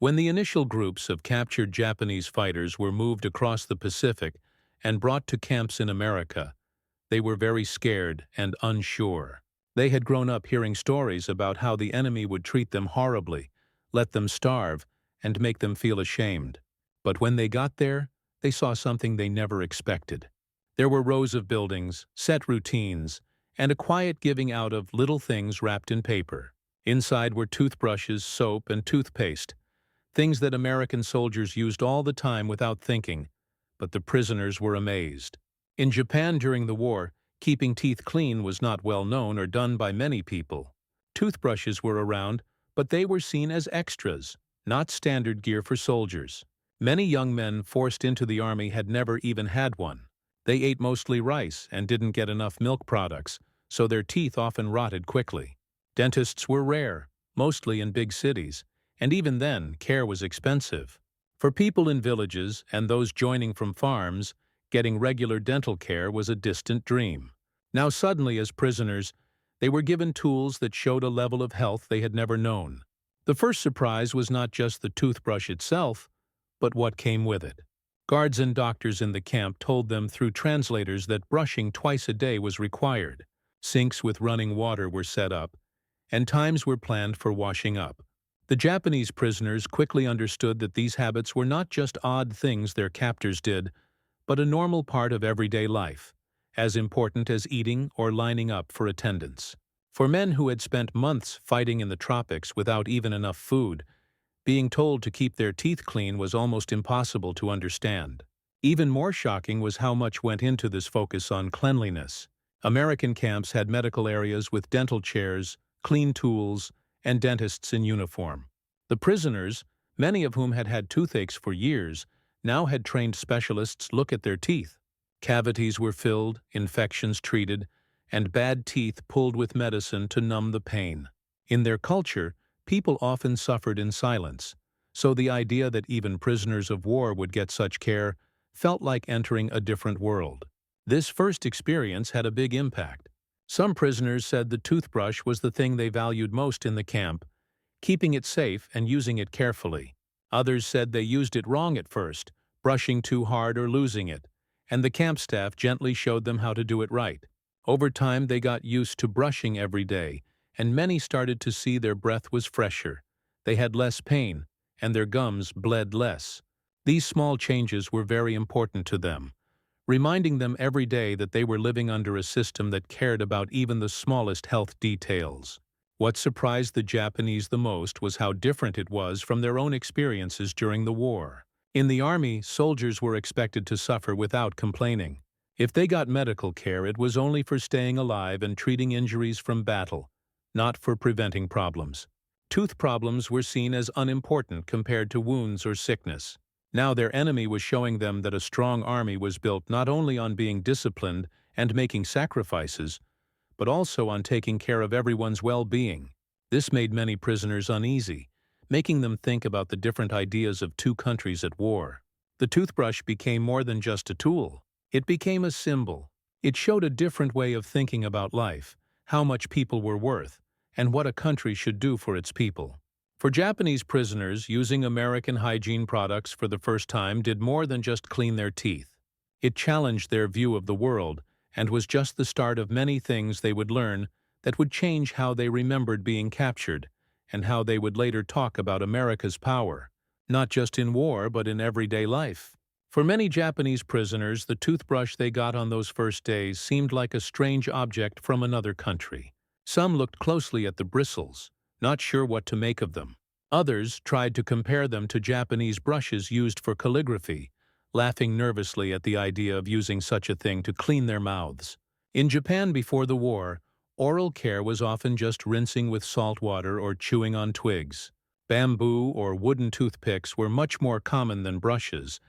When the initial groups of captured Japanese fighters were moved across the Pacific and brought to camps in America, they were very scared and unsure. They had grown up hearing stories about how the enemy would treat them horribly, let them starve, and make them feel ashamed. But when they got there, they saw something they never expected. There were rows of buildings, set routines, and a quiet giving out of little things wrapped in paper. Inside were toothbrushes, soap, and toothpaste, things that American soldiers used all the time without thinking, but the prisoners were amazed. In Japan during the war, keeping teeth clean was not well known or done by many people. Toothbrushes were around, but they were seen as extras, not standard gear for soldiers. Many young men forced into the army had never even had one. They ate mostly rice and didn't get enough milk products, so their teeth often rotted quickly. Dentists were rare, mostly in big cities, and even then, care was expensive. For people in villages and those joining from farms, getting regular dental care was a distant dream. Now suddenly, as prisoners, they were given tools that showed a level of health they had never known. The first surprise was not just the toothbrush itself, but what came with it. Guards and doctors in the camp told them through translators that brushing twice a day was required. Sinks with running water were set up, and times were planned for washing up. The Japanese prisoners quickly understood that these habits were not just odd things their captors did, but a normal part of everyday life, as important as eating or lining up for attendance. For men who had spent months fighting in the tropics without even enough food, being told to keep their teeth clean was almost impossible to understand. Even more shocking was how much went into this focus on cleanliness. American camps had medical areas with dental chairs, clean tools, and dentists in uniform. The prisoners, many of whom had had toothaches for years, now had trained specialists look at their teeth. Cavities were filled, infections treated, and bad teeth pulled with medicine to numb the pain. In their culture, people often suffered in silence, so the idea that even prisoners of war would get such care felt like entering a different world. This first experience had a big impact. Some prisoners said the toothbrush was the thing they valued most in the camp, keeping it safe and using it carefully. Others said they used it wrong at first, brushing too hard or losing it, and the camp staff gently showed them how to do it right. Over time, they got used to brushing every day, and many started to see their breath was fresher. They had less pain, and their gums bled less. These small changes were very important to them, reminding them every day that they were living under a system that cared about even the smallest health details. What surprised the Japanese the most was how different it was from their own experiences during the war. In the army, soldiers were expected to suffer without complaining. If they got medical care, it was only for staying alive and treating injuries from battle, not for preventing problems. Tooth problems were seen as unimportant compared to wounds or sickness. Now their enemy was showing them that a strong army was built not only on being disciplined and making sacrifices, but also on taking care of everyone's well-being. This made many prisoners uneasy, making them think about the different ideas of two countries at war. The toothbrush became more than just a tool. It became a symbol. It showed a different way of thinking about life, how much people were worth, and what a country should do for its people. For Japanese prisoners, using American hygiene products for the first time did more than just clean their teeth. It challenged their view of the world and was just the start of many things they would learn that would change how they remembered being captured and how they would later talk about America's power, not just in war but in everyday life. For many Japanese prisoners, the toothbrush they got on those first days seemed like a strange object from another country. Some looked closely at the bristles, not sure what to make of them. Others tried to compare them to Japanese brushes used for calligraphy, laughing nervously at the idea of using such a thing to clean their mouths. In Japan before the war, oral care was often just rinsing with salt water or chewing on twigs. Bamboo or wooden toothpicks were much more common than brushes,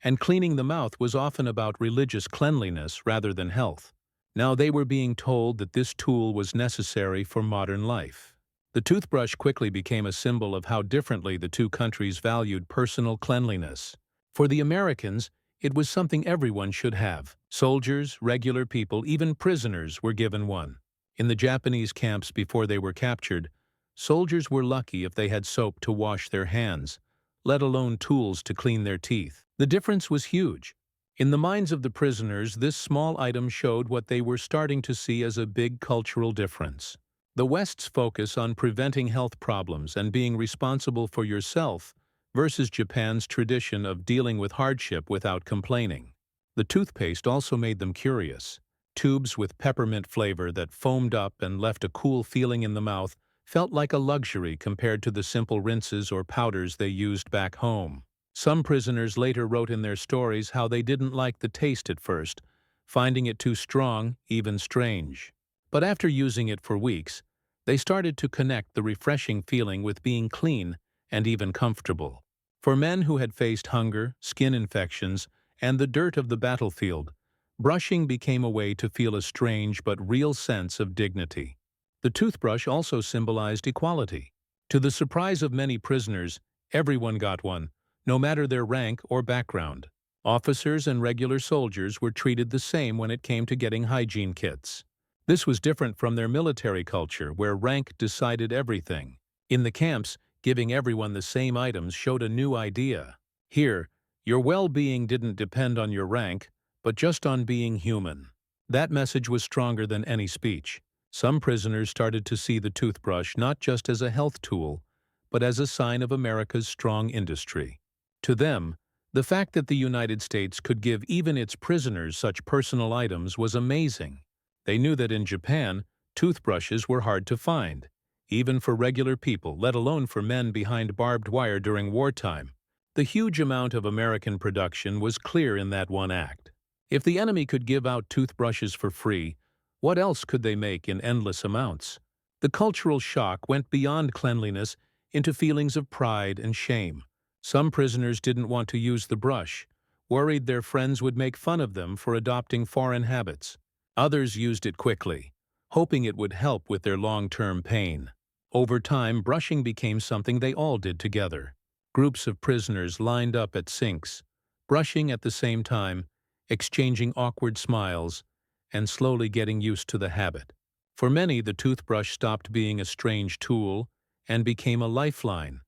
and cleaning the mouth was often about religious cleanliness rather than health. Now they were being told that this tool was necessary for modern life. The toothbrush quickly became a symbol of how differently the two countries valued personal cleanliness. For the Americans, it was something everyone should have. Soldiers, regular people, even prisoners were given one. In the Japanese camps before they were captured, soldiers were lucky if they had soap to wash their hands, let alone tools to clean their teeth. The difference was huge. In the minds of the prisoners, this small item showed what they were starting to see as a big cultural difference. The West's focus on preventing health problems and being responsible for yourself versus Japan's tradition of dealing with hardship without complaining. The toothpaste also made them curious. Tubes with peppermint flavor that foamed up and left a cool feeling in the mouth felt like a luxury compared to the simple rinses or powders they used back home. Some prisoners later wrote in their stories how they didn't like the taste at first, finding it too strong, even strange. But after using it for weeks, they started to connect the refreshing feeling with being clean and even comfortable. For men who had faced hunger, skin infections, and the dirt of the battlefield, brushing became a way to feel a strange but real sense of dignity. The toothbrush also symbolized equality. To the surprise of many prisoners, everyone got one, no matter their rank or background. Officers and regular soldiers were treated the same when it came to getting hygiene kits. This was different from their military culture, where rank decided everything. In the camps, giving everyone the same items showed a new idea. Here, your well-being didn't depend on your rank, but just on being human. That message was stronger than any speech. Some prisoners started to see the toothbrush not just as a health tool, but as a sign of America's strong industry. To them, the fact that the United States could give even its prisoners such personal items was amazing. They knew that in Japan, toothbrushes were hard to find, even for regular people, let alone for men behind barbed wire during wartime. The huge amount of American production was clear in that one act. If the enemy could give out toothbrushes for free, what else could they make in endless amounts? The cultural shock went beyond cleanliness into feelings of pride and shame. Some prisoners didn't want to use the brush, worried their friends would make fun of them for adopting foreign habits. Others used it quickly, hoping it would help with their long-term pain. Over time, brushing became something they all did together. Groups of prisoners lined up at sinks, brushing at the same time, exchanging awkward smiles, and slowly getting used to the habit. For many, the toothbrush stopped being a strange tool and became a lifeline,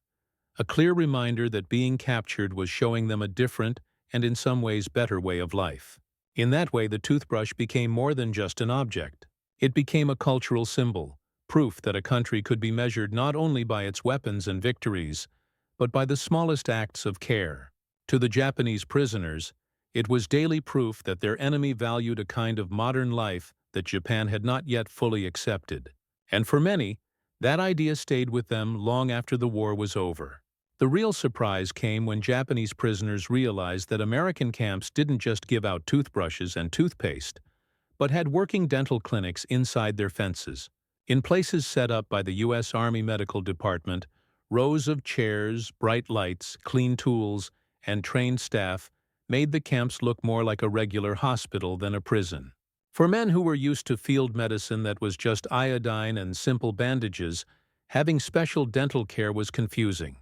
a clear reminder that being captured was showing them a different and in some ways better way of life. In that way, the toothbrush became more than just an object. It became a cultural symbol, proof that a country could be measured not only by its weapons and victories, but by the smallest acts of care. To the Japanese prisoners, it was daily proof that their enemy valued a kind of modern life that Japan had not yet fully accepted. And for many, that idea stayed with them long after the war was over. The real surprise came when Japanese prisoners realized that American camps didn't just give out toothbrushes and toothpaste, but had working dental clinics inside their fences. In places set up by the U.S. Army Medical Department, rows of chairs, bright lights, clean tools, and trained staff made the camps look more like a regular hospital than a prison. For men who were used to field medicine that was just iodine and simple bandages, having special dental care was confusing.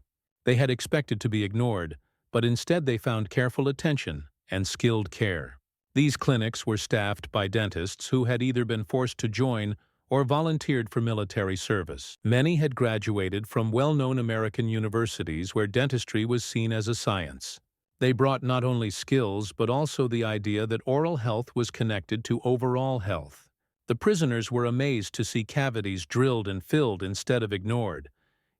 They had expected to be ignored, but instead they found careful attention and skilled care. These clinics were staffed by dentists who had either been forced to join or volunteered for military service. Many had graduated from well-known American universities where dentistry was seen as a science. They brought not only skills but also the idea that oral health was connected to overall health. The prisoners were amazed to see cavities drilled and filled instead of ignored,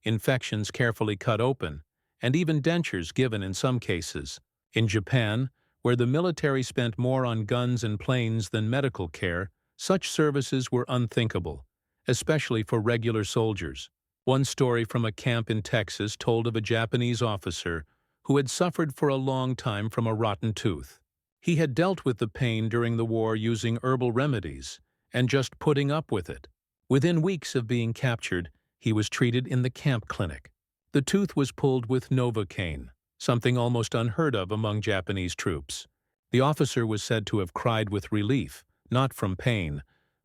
infections carefully cut open, and even dentures given in some cases. In Japan, where the military spent more on guns and planes than medical care, such services were unthinkable, especially for regular soldiers. One story from a camp in Texas told of a Japanese officer who had suffered for a long time from a rotten tooth. He had dealt with the pain during the war using herbal remedies and just putting up with it. Within weeks of being captured, he was treated in the camp clinic. The tooth was pulled with Novocaine, something almost unheard of among Japanese troops. The officer was said to have cried with relief, not from pain,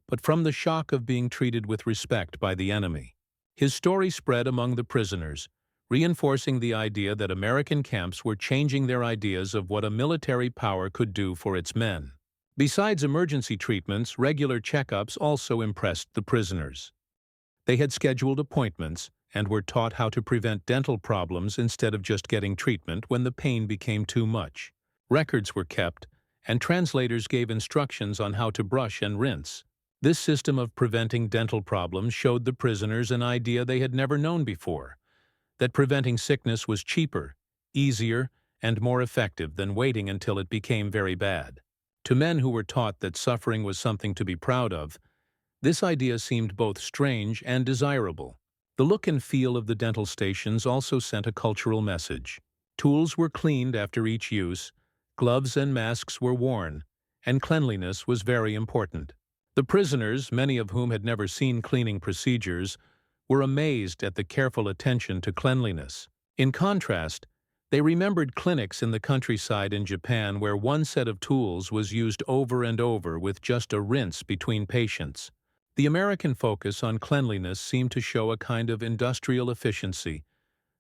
but from the shock of being treated with respect by the enemy. His story spread among the prisoners, reinforcing the idea that American camps were changing their ideas of what a military power could do for its men. Besides emergency treatments, regular checkups also impressed the prisoners. They had scheduled appointments, and were taught how to prevent dental problems instead of just getting treatment when the pain became too much. Records were kept, and translators gave instructions on how to brush and rinse. This system of preventing dental problems showed the prisoners an idea they had never known before, that preventing sickness was cheaper, easier, and more effective than waiting until it became very bad. To men who were taught that suffering was something to be proud of, this idea seemed both strange and desirable. The look and feel of the dental stations also sent a cultural message. Tools were cleaned after each use, gloves and masks were worn, and cleanliness was very important. The prisoners, many of whom had never seen cleaning procedures, were amazed at the careful attention to cleanliness. In contrast, they remembered clinics in the countryside in Japan where one set of tools was used over and over with just a rinse between patients. The American focus on cleanliness seemed to show a kind of industrial efficiency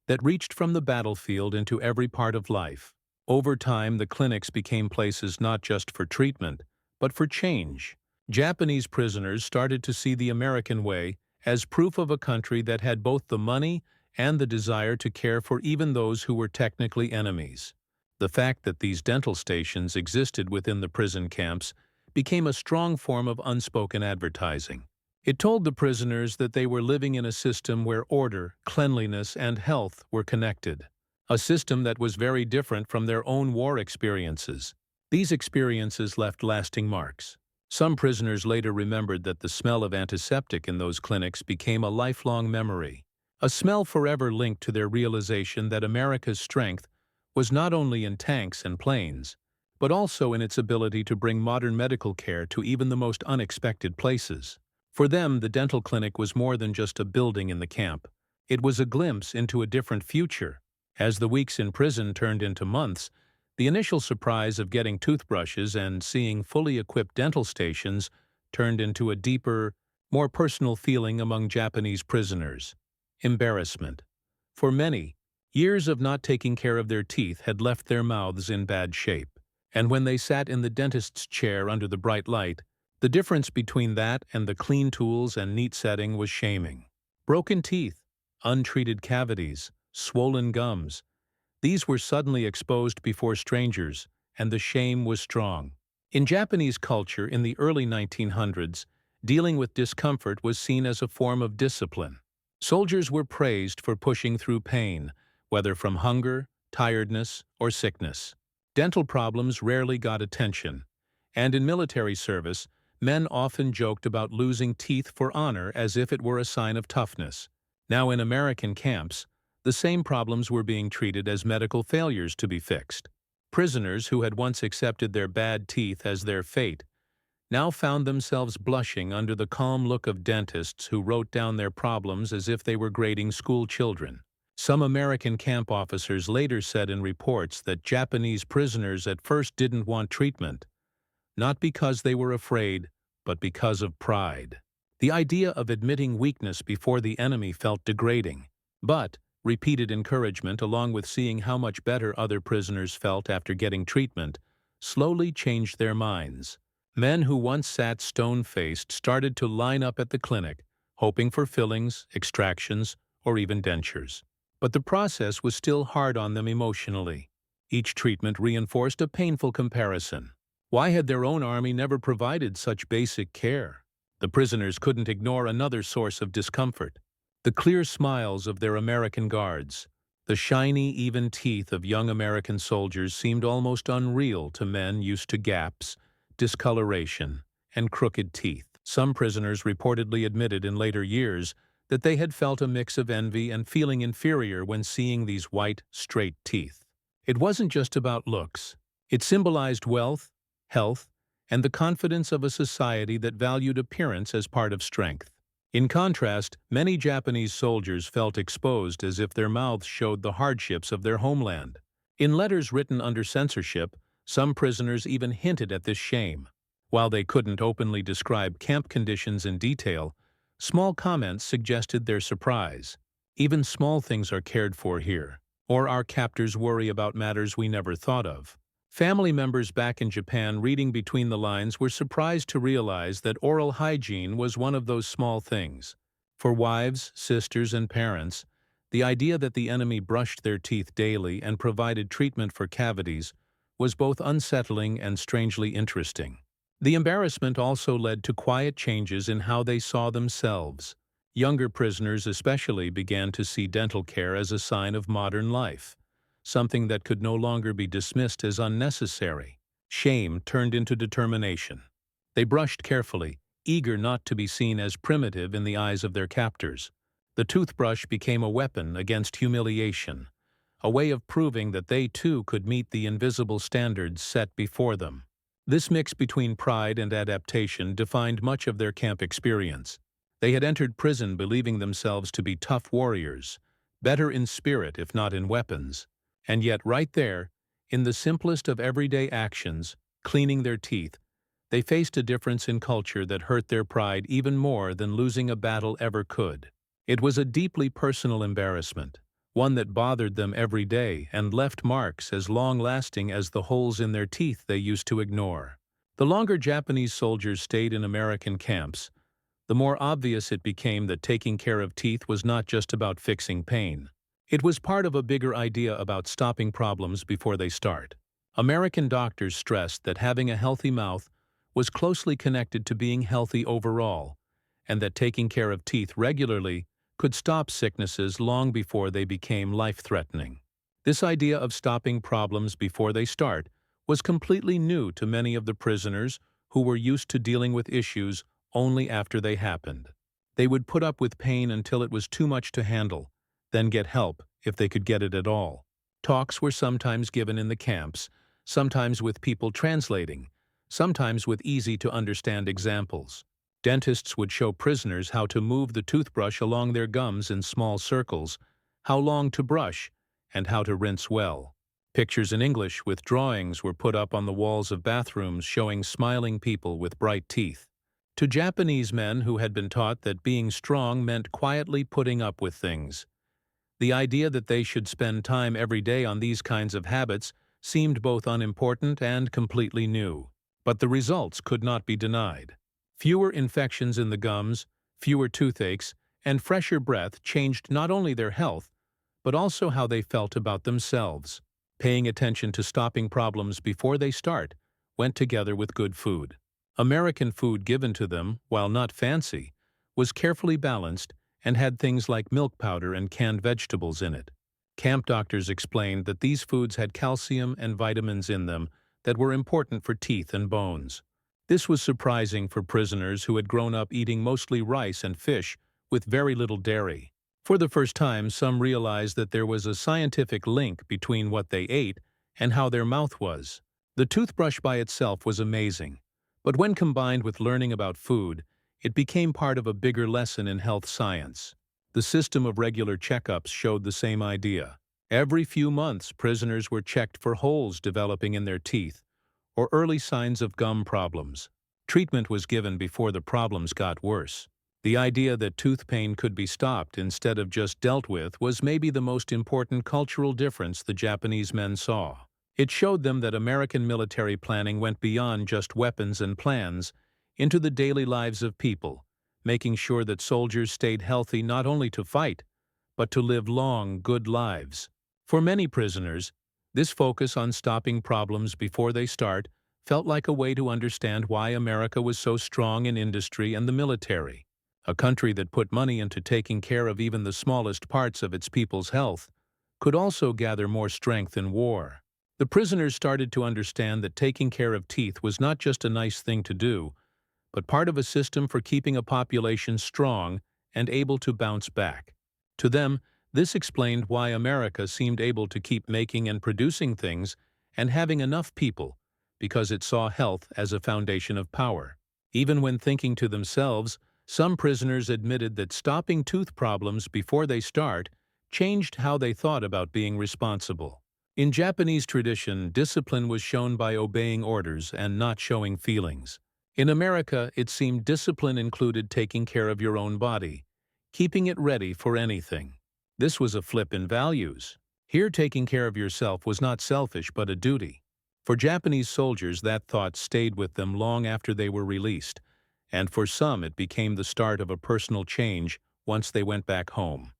that reached from the battlefield into every part of life. Over time, the clinics became places not just for treatment, but for change. Japanese prisoners started to see the American way as proof of a country that had both the money and the desire to care for even those who were technically enemies. The fact that these dental stations existed within the prison camps became a strong form of unspoken advertising. It told the prisoners that they were living in a system where order, cleanliness, and health were connected. A system that was very different from their own war experiences. These experiences left lasting marks. Some prisoners later remembered that the smell of antiseptic in those clinics became a lifelong memory. A smell forever linked to their realization that America's strength was not only in tanks and planes, but also in its ability to bring modern medical care to even the most unexpected places. For them, the dental clinic was more than just a building in the camp. It was a glimpse into a different future. As the weeks in prison turned into months, the initial surprise of getting toothbrushes and seeing fully equipped dental stations turned into a deeper, more personal feeling among Japanese prisoners. Embarrassment. For many, years of not taking care of their teeth had left their mouths in bad shape. And when they sat in the dentist's chair under the bright light, the difference between that and the clean tools and neat setting was shaming. Broken teeth, untreated cavities, swollen gums. These were suddenly exposed before strangers, and the shame was strong. In Japanese culture in the early 1900s, dealing with discomfort was seen as a form of discipline. Soldiers were praised for pushing through pain, whether from hunger, tiredness, or sickness. Dental problems rarely got attention, and in military service, men often joked about losing teeth for honor as if it were a sign of toughness. Now in American camps, the same problems were being treated as medical failures to be fixed. Prisoners who had once accepted their bad teeth as their fate now found themselves blushing under the calm look of dentists who wrote down their problems as if they were grading school children. Some American camp officers later said in reports that Japanese prisoners at first didn't want treatment, not because they were afraid, but because of pride. The idea of admitting weakness before the enemy felt degrading, but repeated encouragement along with seeing how much better other prisoners felt after getting treatment slowly changed their minds. Men who once sat stone-faced started to line up at the clinic, hoping for fillings, extractions, or even dentures. But the process was still hard on them emotionally. Each treatment reinforced a painful comparison. Why had their own army never provided such basic care? The prisoners couldn't ignore another source of discomfort: the clear smiles of their American guards. The shiny, even teeth of young American soldiers seemed almost unreal to men used to gaps, discoloration, and crooked teeth. Some prisoners reportedly admitted in later years that they had felt a mix of envy and feeling inferior when seeing these white, straight teeth. It wasn't just about looks. It symbolized wealth, health, and the confidence of a society that valued appearance as part of strength. In contrast, many Japanese soldiers felt exposed as if their mouths showed the hardships of their homeland. In letters written under censorship, some prisoners even hinted at this shame. While they couldn't openly describe camp conditions in detail, small comments suggested their surprise. Even small things are cared for here, or our captors worry about matters we never thought of. Family members back in Japan reading between the lines were surprised to realize that oral hygiene was one of those small things. For wives, sisters, and parents, the idea that the enemy brushed their teeth daily and provided treatment for cavities was both unsettling and strangely interesting. The embarrassment also led to quiet changes in how they saw themselves. Younger prisoners especially began to see dental care as a sign of modern life, something that could no longer be dismissed as unnecessary. Shame turned into determination. They brushed carefully, eager not to be seen as primitive in the eyes of their captors. The toothbrush became a weapon against humiliation, a way of proving that they too could meet the invisible standards set before them. This mix between pride and adaptation defined much of their camp experience. They had entered prison believing themselves to be tough warriors, better in spirit if not in weapons. And yet right there, in the simplest of everyday actions, cleaning their teeth, they faced a difference in culture that hurt their pride even more than losing a battle ever could. It was a deeply personal embarrassment, one that bothered them every day and left marks as long-lasting as the holes in their teeth they used to ignore. The longer Japanese soldiers stayed in American camps, the more obvious it became that taking care of teeth was not just about fixing pain. It was part of a bigger idea about stopping problems before they start. American doctors stressed that having a healthy mouth was closely connected to being healthy overall, and that taking care of teeth regularly could stop sicknesses long before they became life-threatening. This idea of stopping problems before they start was completely new to many of the prisoners who were used to dealing with issues only after they happened. They would put up with pain until it was too much to handle, then get help if they could get it at all. Talks were sometimes given in the camps, sometimes with people translating, sometimes with easy-to-understand examples. Dentists would show prisoners how to move the toothbrush along their gums in small circles, how long to brush, and how to rinse well. Pictures in English with drawings were put up on the walls of bathrooms showing smiling people with bright teeth. To Japanese men who had been taught that being strong meant quietly putting up with things, the idea that they should spend time every day on these kinds of habits seemed both unimportant and completely new. But the results could not be denied. Fewer infections in the gums, fewer toothaches, and fresher breath changed not only their health, but also how they felt about themselves. Paying attention to stopping problems before they start went together with good food. American food given to them, while not fancy, was carefully balanced and had things like milk powder and canned vegetables in it. Camp doctors explained that these foods had calcium and vitamins in them that were important for teeth and bones. This was surprising for prisoners who had grown up eating mostly rice and fish with very little dairy. For the first time, some realized that there was a scientific link between what they ate and how their mouth was. The toothbrush by itself was amazing, but when combined with learning about food, it became part of a bigger lesson in health science. The system of regular checkups showed the same idea. Every few months, prisoners were checked for holes developing in their teeth or early signs of gum problems. Treatment was given before the problems got worse. The idea that tooth pain could be stopped instead of just dealt with was maybe the most important cultural difference the Japanese men saw. It showed them that American military planning went beyond just weapons and plans into the daily lives of people, making sure that soldiers stayed healthy not only to fight, but to live long, good lives. For many prisoners, this focus on stopping problems before they start felt like a way to understand why America was so strong in industry and the military. A country that put money into taking care of even the smallest parts of its people's health could also gather more strength in war. The prisoners started to understand that taking care of teeth was not just a nice thing to do, but part of a system for keeping a population strong and able to bounce back. To them, this explained why America seemed able to keep making and producing things and having enough people, because it saw health as a foundation of power. Even when thinking to themselves, some prisoners admitted that stopping tooth problems before they start changed how they thought about being responsible. In Japanese tradition, discipline was shown by obeying orders and not showing feelings. In America, it seemed discipline included taking care of your own body, keeping it ready for anything. This was a flip in values. Here, taking care of yourself was not selfish but a duty. For Japanese soldiers, that thought stayed with them long after they were released, and for some it became the start of a personal change once they went back home.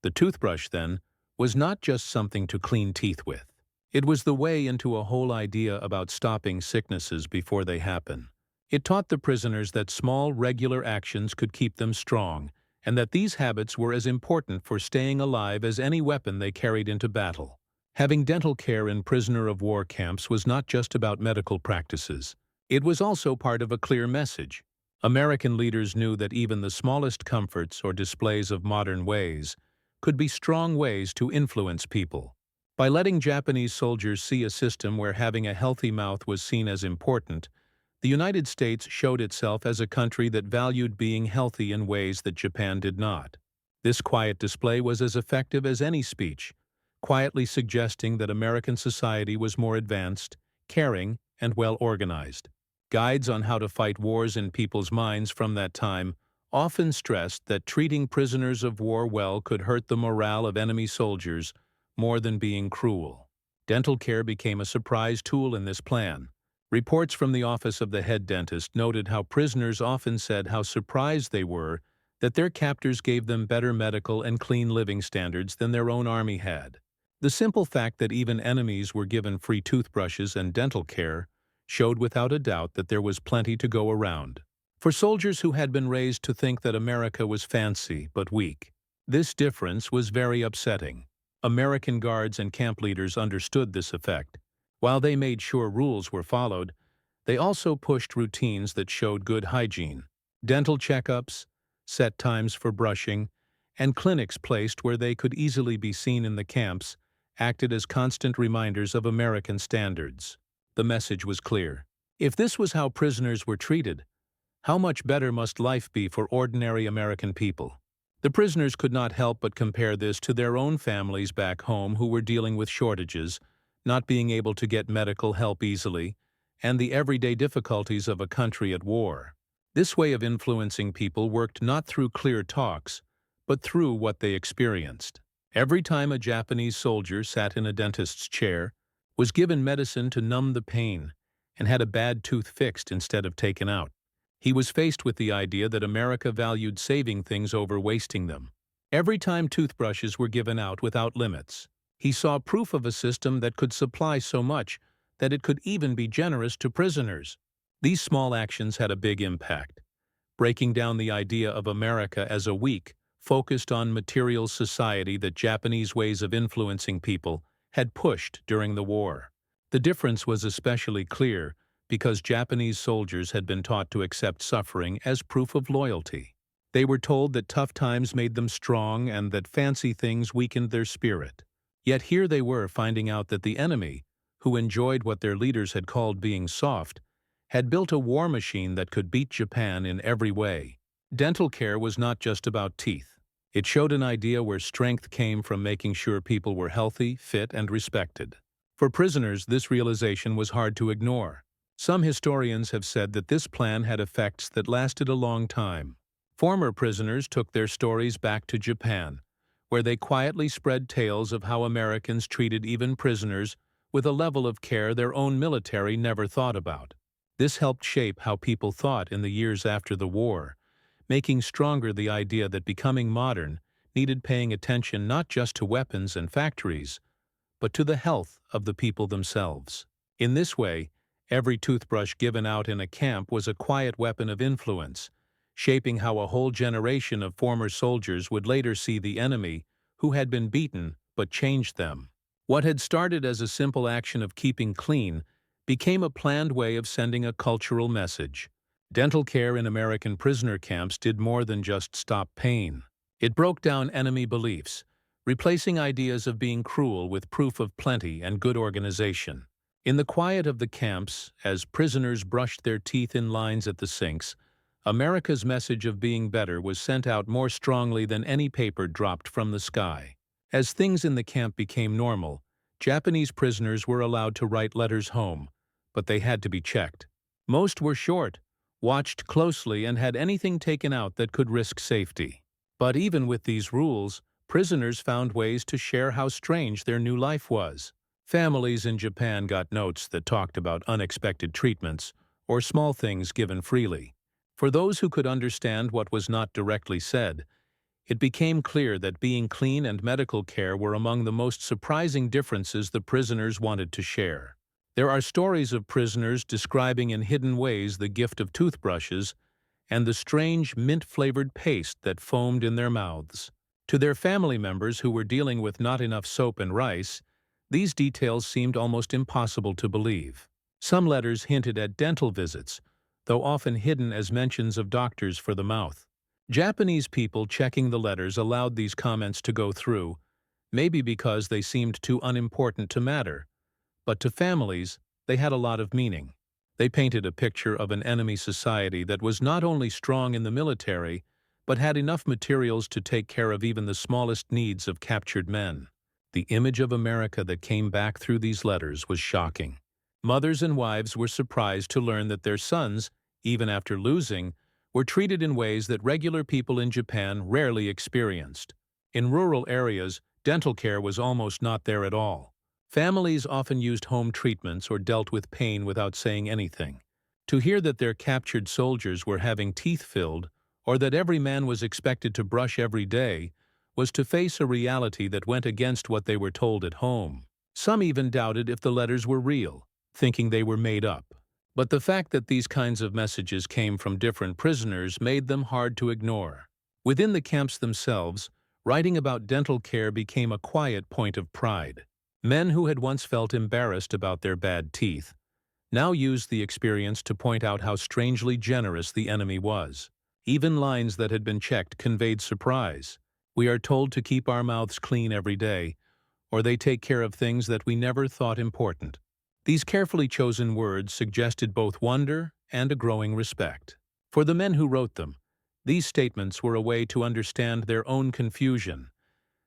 The toothbrush, then, was not just something to clean teeth with. It was the way into a whole idea about stopping sicknesses before they happen. It taught the prisoners that small, regular actions could keep them strong, and that these habits were as important for staying alive as any weapon they carried into battle. Having dental care in prisoner of war camps was not just about medical practices. It was also part of a clear message. American leaders knew that even the smallest comforts or displays of modern ways could be strong ways to influence people. By letting Japanese soldiers see a system where having a healthy mouth was seen as important, the United States showed itself as a country that valued being healthy in ways that Japan did not. This quiet display was as effective as any speech, quietly suggesting that American society was more advanced, caring, and well-organized. Guides on how to fight wars in people's minds from that time often stressed that treating prisoners of war well could hurt the morale of enemy soldiers more than being cruel. Dental care became a surprise tool in this plan. Reports from the office of the head dentist noted how prisoners often said how surprised they were that their captors gave them better medical and clean living standards than their own army had. The simple fact that even enemies were given free toothbrushes and dental care showed without a doubt that there was plenty to go around. For soldiers who had been raised to think that America was fancy but weak, this difference was very upsetting. American guards and camp leaders understood this effect. While they made sure rules were followed, they also pushed routines that showed good hygiene. Dental checkups, set times for brushing, and clinics placed where they could easily be seen in the camps acted as constant reminders of American standards. The message was clear. If this was how prisoners were treated, how much better must life be for ordinary American people? The prisoners could not help but compare this to their own families back home who were dealing with shortages, not being able to get medical help easily, and the everyday difficulties of a country at war. This way of influencing people worked not through clear talks, but through what they experienced. Every time a Japanese soldier sat in a dentist's chair, was given medicine to numb the pain, and had a bad tooth fixed instead of taken out, he was faced with the idea that America valued saving things over wasting them. Every time toothbrushes were given out without limits, he saw proof of a system that could supply so much that it could even be generous to prisoners. These small actions had a big impact, breaking down the idea of America as a weak, focused on material society that Japanese ways of influencing people had pushed during the war. The difference was especially clear because Japanese soldiers had been taught to accept suffering as proof of loyalty. They were told that tough times made them strong and that fancy things weakened their spirit. Yet here they were finding out that the enemy, who enjoyed what their leaders had called being soft, had built a war machine that could beat Japan in every way. Dental care was not just about teeth. It showed an idea where strength came from making sure people were healthy, fit, and respected. For prisoners, this realization was hard to ignore. Some historians have said that this plan had effects that lasted a long time. Former prisoners took their stories back to Japan, where they quietly spread tales of how Americans treated even prisoners with a level of care their own military never thought about. This helped shape how people thought in the years after the war, making stronger the idea that becoming modern needed paying attention not just to weapons and factories, but to the health of the people themselves. In this way, every toothbrush given out in a camp was a quiet weapon of influence, shaping how a whole generation of former soldiers would later see the enemy who had been beaten but changed them. What had started as a simple action of keeping clean became a planned way of sending a cultural message. Dental care in American prisoner camps did more than just stop pain. It broke down enemy beliefs, replacing ideas of being cruel with proof of plenty and good organization. In the quiet of the camps, as prisoners brushed their teeth in lines at the sinks, America's message of being better was sent out more strongly than any paper dropped from the sky. As things in the camp became normal, Japanese prisoners were allowed to write letters home, but they had to be checked. Most were short, watched closely, and had anything taken out that could risk safety. But even with these rules, prisoners found ways to share how strange their new life was. Families in Japan got notes that talked about unexpected treatments or small things given freely. For those who could understand what was not directly said, It became clear that being clean and medical care were among the most surprising differences the prisoners wanted to share. There are stories of prisoners describing in hidden ways the gift of toothbrushes and the strange mint-flavored paste that foamed in their mouths. To their family members who were dealing with not enough soap and rice, these details seemed almost impossible to believe. Some letters hinted at dental visits, though often hidden as mentions of doctors for the mouth. Japanese people checking the letters allowed these comments to go through, maybe because they seemed too unimportant to matter, but to families, they had a lot of meaning. They painted a picture of an enemy society that was not only strong in the military, but had enough materials to take care of even the smallest needs of captured men. The image of America that came back through these letters was shocking. Mothers and wives were surprised to learn that their sons, even after losing, were treated in ways that regular people in Japan rarely experienced. In rural areas, dental care was almost not there at all. Families often used home treatments or dealt with pain without saying anything. To hear that their captured soldiers were having teeth filled, or that every man was expected to brush every day, was to face a reality that went against what they were told at home. Some even doubted if the letters were real, thinking they were made up. But the fact that these kinds of messages came from different prisoners made them hard to ignore. Within the camps themselves, writing about dental care became a quiet point of pride. Men who had once felt embarrassed about their bad teeth now used the experience to point out how strangely generous the enemy was. Even lines that had been checked conveyed surprise. We are told to keep our mouths clean every day, or they take care of things that we never thought important. These carefully chosen words suggested both wonder and a growing respect. For the men who wrote them, these statements were a way to understand their own confusion,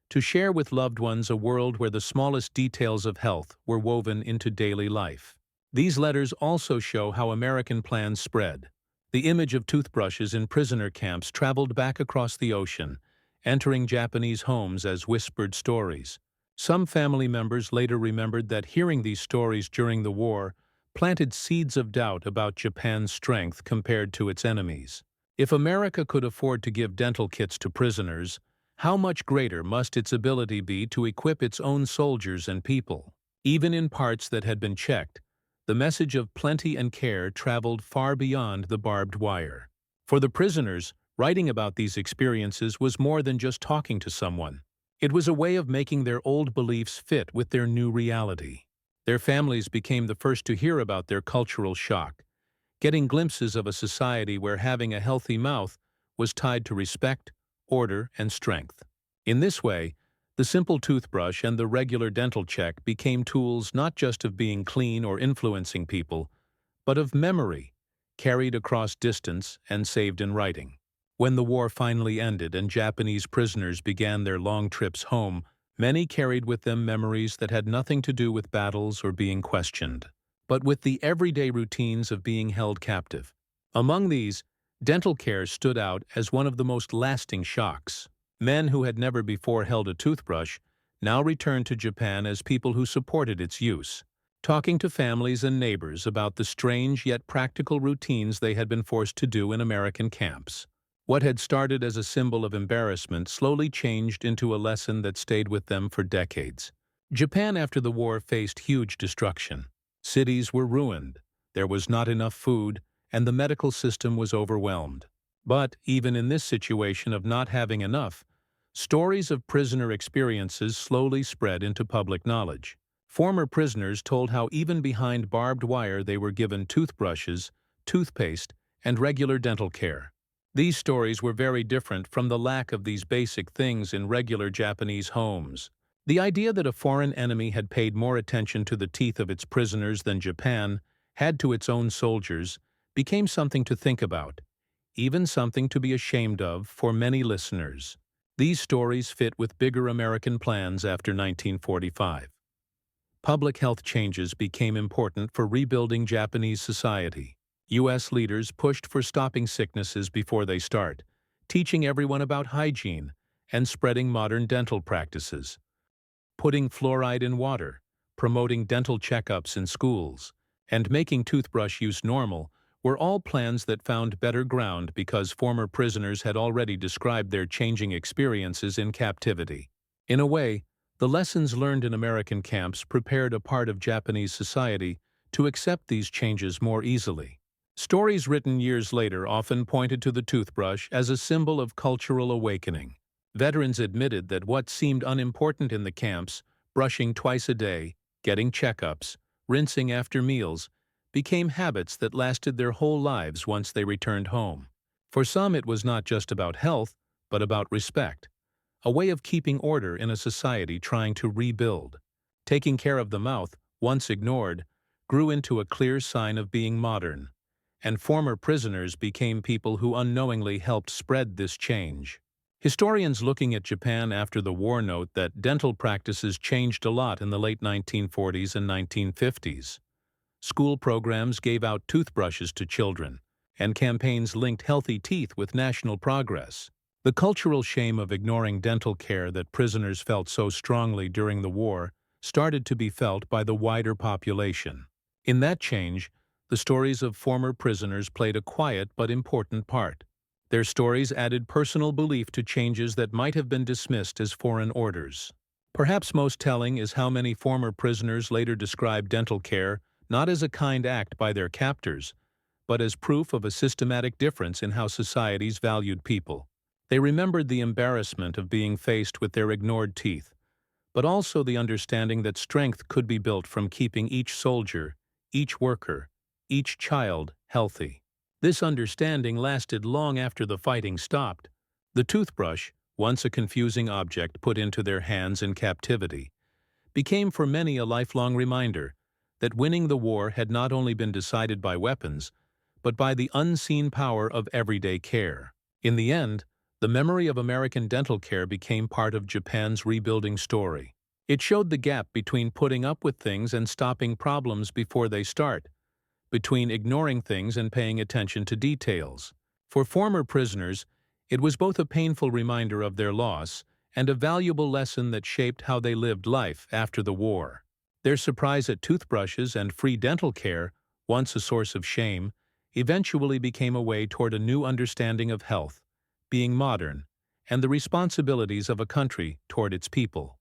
to share with loved ones a world where the smallest details of health were woven into daily life. These letters also show how American plans spread. The image of toothbrushes in prisoner camps traveled back across the ocean, entering Japanese homes as whispered stories. Some family members later remembered that hearing these stories during the war planted seeds of doubt about Japan's strength compared to its enemies. If America could afford to give dental kits to prisoners, how much greater must its ability be to equip its own soldiers and people? Even in parts that had been checked, the message of plenty and care traveled far beyond the barbed wire. For the prisoners, writing about these experiences was more than just talking to someone. It was a way of making their old beliefs fit with their new reality. Their families became the first to hear about their cultural shock, getting glimpses of a society where having a healthy mouth was tied to respect, order, and strength. In this way, the simple toothbrush and the regular dental check became tools not just of being clean or influencing people, but of memory, carried across distance and saved in writing. When the war finally ended and Japanese prisoners began their long trips home, many carried with them memories that had nothing to do with battles or being questioned, but with the everyday routines of being held captive. Among these, dental care stood out as one of the most lasting shocks. Men who had never before held a toothbrush now returned to Japan as people who supported its use, talking to families and neighbors about the strange yet practical routines they had been forced to do in American camps. What had started as a symbol of embarrassment slowly changed into a lesson that stayed with them for decades. Japan after the war faced huge destruction. Cities were ruined, there was not enough food, and the medical system was overwhelmed. But even in this situation of not having enough, stories of prisoner experiences slowly spread into public knowledge. Former prisoners told how even behind barbed wire they were given toothbrushes, toothpaste, and regular dental care. These stories were very different from the lack of these basic things in regular Japanese homes. The idea that a foreign enemy had paid more attention to the teeth of its prisoners than Japan had to its own soldiers became something to think about, even something to be ashamed of for many listeners. These stories fit with bigger American plans after 1945. Public health changes became important for rebuilding Japanese society. U.S. leaders pushed for stopping sicknesses before they start, teaching everyone about hygiene and spreading modern dental practices. Putting fluoride in water, promoting dental checkups in schools, and making toothbrush use normal were all plans that found better ground because former prisoners had already described their changing experiences in captivity. In a way, the lessons learned in American camps prepared a part of Japanese society to accept these changes more easily. Stories written years later often pointed to the toothbrush as a symbol of cultural awakening. Veterans admitted that what seemed unimportant in the camps, brushing twice a day, getting checkups, rinsing after meals, became habits that lasted their whole lives once they returned home. For some, it was not just about health, but about respect, a way of keeping order in a society trying to rebuild. Taking care of the mouth, once ignored, grew into a clear sign of being modern, and former prisoners became people who unknowingly helped spread this change. Historians looking at Japan after the war note that dental practices changed a lot in the late 1940s and 1950s. School programs gave out toothbrushes to children, and campaigns linked healthy teeth with national progress. The cultural shame of ignoring dental care that prisoners felt so strongly during the war started to be felt by the wider population. In that change, the stories of former prisoners played a quiet but important part. Their stories added personal belief to changes that might have been dismissed as foreign orders. Perhaps most telling is how many former prisoners later described dental care not as a kind act by their captors, but as proof of a systematic difference in how societies valued people. They remembered the embarrassment of being faced with their ignored teeth, but also the understanding that strength could be built from keeping each soldier, each worker, each child healthy. This understanding lasted long after the fighting stopped. The toothbrush, once a confusing object put into their hands in captivity, became for many a lifelong reminder that winning the war had not only been decided by weapons, but by the unseen power of everyday care. In the end, the memory of American dental care became part of Japan's rebuilding story. It showed the gap between putting up with things and stopping problems before they start, between ignoring things and paying attention to details. For former prisoners, it was both a painful reminder of their loss and a valuable lesson that shaped how they lived life after the war. Their surprise at toothbrushes and free dental care, once a source of shame, eventually became a way toward a new understanding of health, being modern, and the responsibilities of a country toward its people.